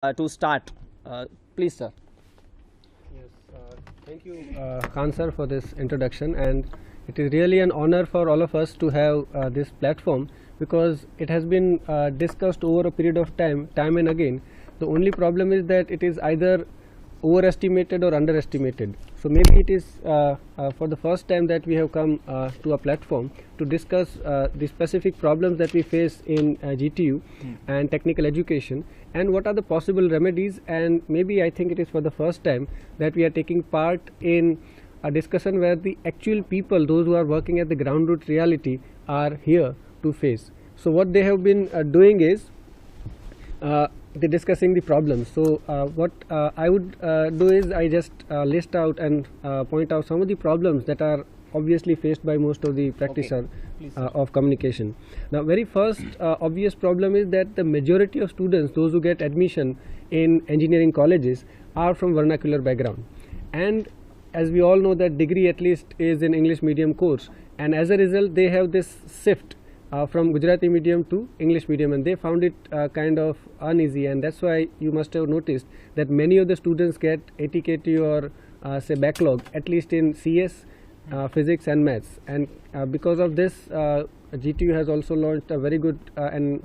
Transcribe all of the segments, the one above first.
to start. Please, sir. Yes, thank you, Khan sir, for this introduction, and it is really an honor for all of us to have this platform, because it has been discussed over a period of time and again. The only problem is that it is either overestimated or underestimated. So maybe it is for the first time that we have come to a platform to discuss the specific problems that we face in GTU and technical education, and what are the possible remedies. And maybe I think it is for the first time that we are taking part in a discussion where the actual people, those who are working at the ground root reality, are here to face. So what they have been doing is they're discussing the problems. So what I would do is I just list out and point out some of the problems that are obviously faced by most of the practitioner of communication. Now, very first obvious problem is that the majority of students, those who get admission in engineering colleges, are from vernacular background, and as we all know that degree at least is in English medium course, and as a result they have this shift from Gujarati medium to English medium, and they found it kind of uneasy, and that's why you must have noticed that many of the students get ATKT or say backlog, at least in CS, physics and maths. And because of this, GTU has also launched a very good and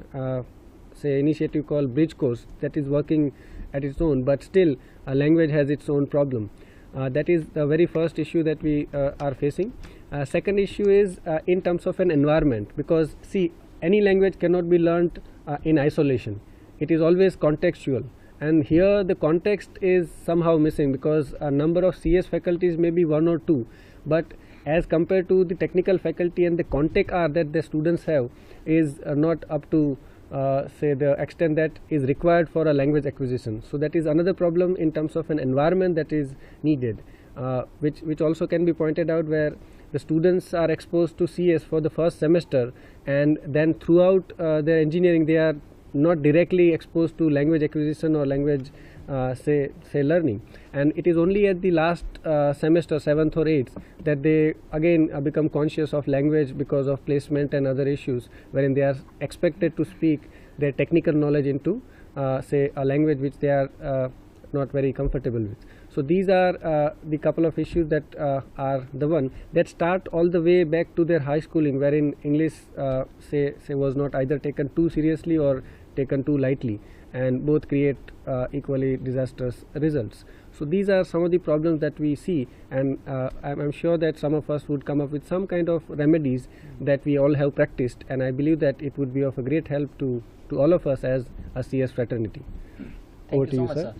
say initiative called Bridge Course that is working at its own, but still language has its own problem. That is the very first issue that we are facing. Second issue is in terms of an environment, because see, any language cannot be learnt in isolation. It is always contextual, and here the context is somehow missing, because a number of CS faculties may be 1 or 2, but as compared to the technical faculty, and the contact hour that the students have is not up to say the extent that is required for a language acquisition. So that is another problem in terms of an environment that is needed, which also can be pointed out, where the students are exposed to CS for the first semester, and then throughout their engineering they are not directly exposed to language acquisition or language say learning, and it is only at the last semester, 7th or 8th, that they again become conscious of language because of placement and other issues, wherein they are expected to speak their technical knowledge into say a language which they are not very comfortable with. So these are the couple of issues that are the one that start all the way back to their high schooling, wherein English say was not either taken too seriously or taken too lightly, and both create equally disastrous results. So these are some of the problems that we see, and I'm sure that some of us would come up with some kind of remedies that we all have practiced, and I believe that it would be of a great help to all of us as a CS fraternity. Thank you so much, sir.